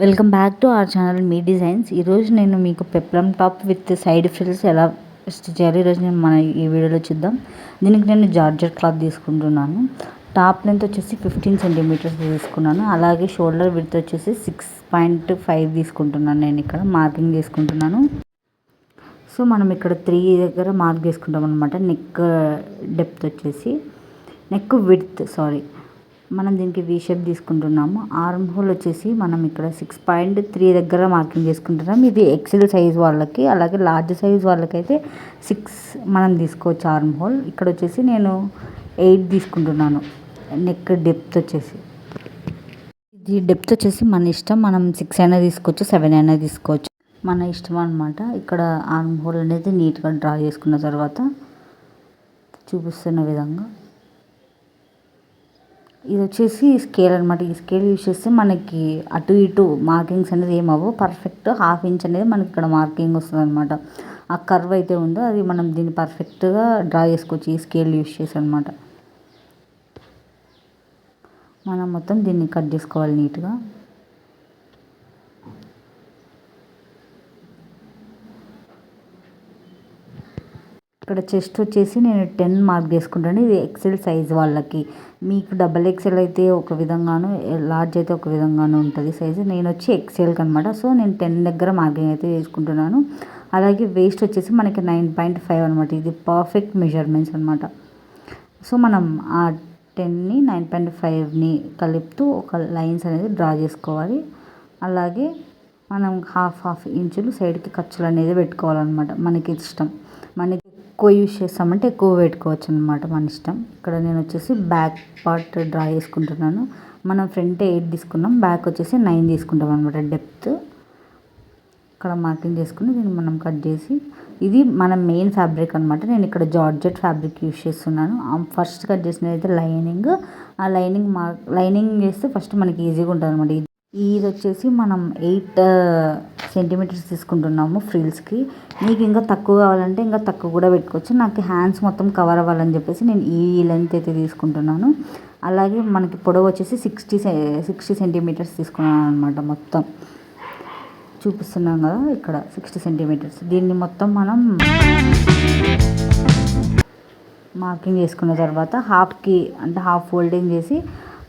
Welcome back to our channel me designs. ఈరోజు నేను మీకు peplum top with side frills ఎలా స్టిచ్ చేయాలి ఈరోజు మన ఈ వీడియోలో చూద్దాం. దీనికి నేను జార్జెట్ క్లాత్ తీసుకుంటున్నాను. టాప్ లెంత్ వచ్చేసి 15 సెంటీమీటర్స్ తీసుకున్నాను. అలాగే షోల్డర్ విడ్త్ వచ్చేసి 6.5 తీసుకుంటున్నాను. నేను ఇక్కడ మార్కింగ్ చేసుకుంటున్నాను. సో మనం ఇక్కడ 3 దగ్గర మార్క్ చేసుకుంటాం అనమాట. నెక్ డెప్త్ వచ్చేసి మనం దీనికి వీ షేప్ తీసుకుంటున్నాము. ఆర్మ్ హోల్ వచ్చేసి మనం ఇక్కడ 6.3 దగ్గర మార్కింగ్ చేసుకుంటున్నాం. ఇది ఎక్సెల్ సైజ్ వాళ్ళకి, అలాగే లార్జ్ సైజ్ వాళ్ళకైతే 6 మనం తీసుకోవచ్చు ఆర్మ్ హోల్. ఇక్కడ వచ్చేసి నేను 8 తీసుకుంటున్నాను. నెక్ డెప్త్ వచ్చేసి ఇది డెప్త్ వచ్చేసి మన ఇష్టం. మనం 6 అయినా తీసుకోవచ్చు, 7 అయినా తీసుకోవచ్చు, మన ఇష్టం అనమాట. ఇక్కడ ఆర్మ్ హోల్ అనేది నీట్గా డ్రా చేసుకున్న తర్వాత చూపిస్తున్న విధంగా ఇది వచ్చేసి స్కేల్ అనమాట. ఈ స్కేల్ యూజ్ చేస్తే మనకి అటు ఇటు మార్కింగ్స్ అనేది ఏమవ్వవు. పర్ఫెక్ట్ 1/2 ఇంచ్ అనేది మనకి ఇక్కడ మార్కింగ్ వస్తుంది అనమాట. ఆ కర్వ్ అయితే ఉందో అది మనం దీన్ని పర్ఫెక్ట్గా డ్రా చేసుకోవచ్చు ఈ స్కేల్ యూజ్ చేసి అనమాట. మనం మొత్తం దీన్ని కట్ చేసుకోవాలి నీట్గా. ఇక్కడ చెస్ట్ వచ్చేసి నేను 10 మార్క్ చేసుకుంటాను. ఇది ఎక్సెల్ సైజ్ వాళ్ళకి. మీకు డబల్ ఎక్సెల్ అయితే ఒక విధంగాను, లార్జ్ అయితే ఒక విధంగాను ఉంటుంది సైజు. నేను వచ్చి ఎక్సెల్కి అనమాట. సో నేను 10 దగ్గర మార్కింగ్ అయితే చేసుకుంటున్నాను. అలాగే వేస్ట్ వచ్చేసి మనకి 9.5 అనమాట. ఇది పర్ఫెక్ట్ మెజర్మెంట్స్ అనమాట. సో మనం ఆ 10ని 9.5ని కలుపుతూ ఒక లైన్స్ అనేది డ్రా చేసుకోవాలి. అలాగే మనం హాఫ్ ఇంచులు సైడ్కి ఖర్చులు అనేది పెట్టుకోవాలన్నమాట. మనకి ఇష్టం, మనకి ఎక్కువ యూజ్ చేస్తామంటే ఎక్కువ పెట్టుకోవచ్చు అనమాట, మన ఇష్టం. ఇక్కడ నేను వచ్చేసి బ్యాక్ పార్ట్ డ్రా చేసుకుంటున్నాను. మనం ఫ్రంట్ 8 తీసుకున్నాం, బ్యాక్ వచ్చేసి 9 తీసుకుంటాం అనమాట డెప్త్. ఇక్కడ మార్కింగ్ చేసుకుని దీన్ని మనం కట్ చేసి, ఇది మన మెయిన్ ఫ్యాబ్రిక్ అనమాట. నేను ఇక్కడ జార్జెట్ ఫ్యాబ్రిక్ యూజ్ చేస్తున్నాను. ఫస్ట్ కట్ చేసినది అయితే లైనింగ్. ఆ లైనింగ్ చేస్తే ఫస్ట్ మనకి ఈజీగా ఉంటుంది అనమాట. ఇది వచ్చేసి మనం 8 సెంటీమీటర్స్ తీసుకుంటున్నాము ఫ్రిల్స్కి. మీకు ఇంకా తక్కువ కావాలంటే ఇంకా తక్కువ కూడా పెట్టుకోవచ్చు. నాకు హ్యాండ్స్ మొత్తం కవర్ అవ్వాలని చెప్పేసి నేను ఈ లెంత్ అయితే తీసుకుంటున్నాను. అలాగే మనకి పొడవు వచ్చేసి 60 సెంటీమీటర్స్ తీసుకున్నాను అనమాట. మొత్తం చూపిస్తున్నాం కదా ఇక్కడ 60 సెంటీమీటర్స్. దీన్ని మొత్తం మనం మార్కింగ్ చేసుకున్న తర్వాత హాఫ్కి అంటే హాఫ్ ఫోల్డింగ్ చేసి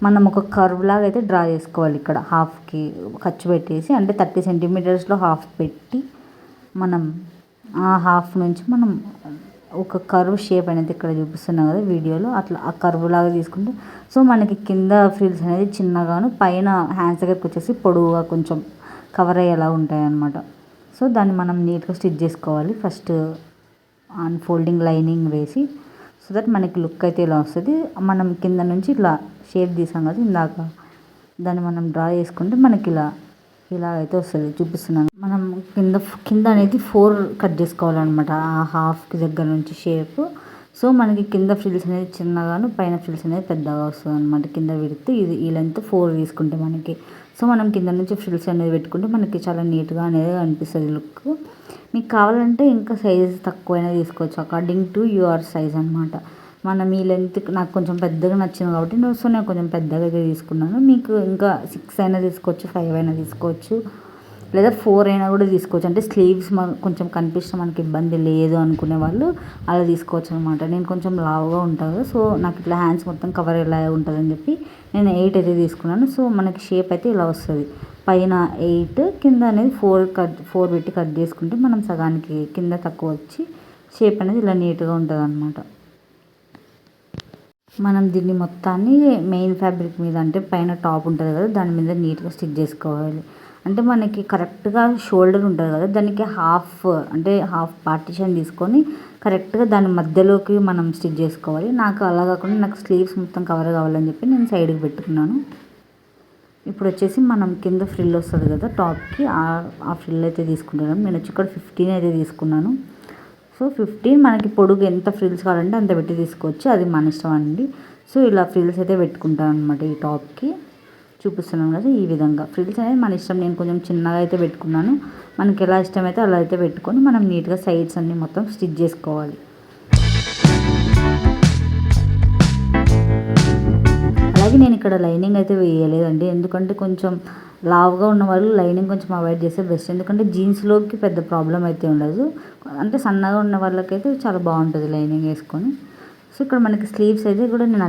మనం ఒక కర్వ్ లాగా అయితే డ్రా చేసుకోవాలి. ఇక్కడ హాఫ్కి ఖర్చు పెట్టేసి, అంటే 30 సెంటీమీటర్స్లో హాఫ్ పెట్టి మనం ఆ హాఫ్ నుంచి మనం ఒక కర్వ్ షేప్ అనేది ఇక్కడ చూపిస్తున్నాం కదా వీడియోలో, అట్లా ఆ కర్వ్ లాగా తీసుకుంటే సో మనకి కింద ఫ్రిల్స్ అనేది చిన్నగాను, పైన హ్యాండ్స్ దగ్గరికి వచ్చేసి పొడవుగా కొంచెం కవర్ అయ్యేలా ఉంటాయి అన్నమాట. సో దాన్ని మనం నీట్గా స్టిచ్ చేసుకోవాలి. ఫస్ట్ అన్ఫోల్డింగ్ లైనింగ్ వేసి, సో దట్ మనకి లుక్ అయితే ఇలా వస్తుంది. మనం కింద నుంచి ఇట్లా షేప్ తీసాం కదా ఇందాక, దాన్ని మనం డ్రా చేసుకుంటే మనకి ఇలా అయితే వస్తుంది. చూపిస్తున్నాను. మనం కింద అనేది 4 కట్ చేసుకోవాలన్నమాట. ఆ హాఫ్కి దగ్గర నుంచి షేప్. సో మనకి కింద ఫ్రిల్స్ అనేది చిన్నగాను, పైన ఫ్రిల్స్ అనేది పెద్దగా వస్తుంది అనమాట. కింద విడితే ఇది ఈ లెంత్ 4 తీసుకుంటే మనకి, సో మనం కింద నుంచి ఫ్రిల్స్ అనేది పెట్టుకుంటే మనకి చాలా నీట్గా అనేది అనిపిస్తుంది లుక్. మీకు కావాలంటే ఇంకా సైజ్ తక్కువైనా తీసుకోవచ్చు, అకార్డింగ్ టు యువర్ సైజ్ అనమాట. మనం ఈ లెంత్ నాకు కొంచెం పెద్దగా నచ్చింది కాబట్టి సో నేను కొంచెం పెద్దగా అయితే తీసుకున్నాను. మీకు ఇంకా 6 అయినా తీసుకోవచ్చు, 5 అయినా తీసుకోవచ్చు, లేదా 4 అయినా కూడా తీసుకోవచ్చు. అంటే స్లీవ్స్ కొంచెం కనిపిస్తే మనకి ఇబ్బంది లేదు అనుకునే వాళ్ళు అలా తీసుకోవచ్చు అనమాట. నేను కొంచెం లావుగా ఉంటాను, సో నాకు ఇట్లా హ్యాండ్స్ మొత్తం కవర్ ఎలా ఉంటుందని చెప్పి నేను 8 అయితే తీసుకున్నాను. సో మనకి షేప్ అయితే ఇలా వస్తుంది. పైన 8, కింద అనేది 4 పెట్టి కట్ చేసుకుంటే మనం సగానికి కింద తక్కువ వచ్చి షేప్ అనేది ఇలా నీట్గా ఉంటుంది అనమాట. మనం దీన్ని మొత్తాన్ని మెయిన్ ఫ్యాబ్రిక్ మీద, అంటే పైన టాప్ ఉంటుంది కదా దాని మీద నీట్గా స్టిచ్ చేసుకోవాలి. అంటే మనకి కరెక్ట్గా షోల్డర్ ఉంటుంది కదా, దానికి హాఫ్ పార్టిషన్ తీసుకొని కరెక్ట్గా దాని మధ్యలోకి మనం స్టిచ్ చేసుకోవాలి. నాకు అలా కాకుండా నాకు స్లీవ్స్ మొత్తం కవర్ కావాలని చెప్పి నేను సైడ్కి పెట్టుకున్నాను. ఇప్పుడు వచ్చేసి మనం కింద ఫ్రిల్ వస్తుంది కదా టాప్కి, ఆ ఫ్రిల్ అయితే తీసుకుంటున్నాను. నేను వచ్చి ఇక్కడ 15 అయితే తీసుకున్నాను. సో 15 మనకి పొడుగు ఎంత ఫ్రిల్స్ కావాలంటే అంత పెట్టి తీసుకోవచ్చు, అది మన ఇష్టం అండి. సో ఇలా ఫ్రిల్స్ అయితే పెట్టుకుంటాను అనమాట. ఈ టాప్కి చూపిస్తున్నాను కదా ఈ విధంగా ఫ్రిల్స్ అనేది మన ఇష్టం. నేను కొంచెం చిన్నగా అయితే పెట్టుకున్నాను. మనకి ఎలా ఇష్టమైతే అలా అయితే పెట్టుకొని మనం నీట్గా సైడ్స్ అన్నీ మొత్తం స్టిచ్ చేసుకోవాలి. అలాగే నేను ఇక్కడ లైనింగ్ అయితే వేయలేదండి, ఎందుకంటే కొంచెం లావుగా ఉన్న వాళ్ళు లైనింగ్ కొంచెం అవాయిడ్ చేస్తే బెస్ట్. ఎందుకంటే జీన్స్లోకి పెద్ద ప్రాబ్లం అయితే ఉండదు, అంటే సన్నగా ఉన్న వాళ్ళకైతే చాలా బాగుంటుంది లైనింగ్ వేసుకొని. సో ఇక్కడ మనకి స్లీవ్స్ అయితే కూడా నేను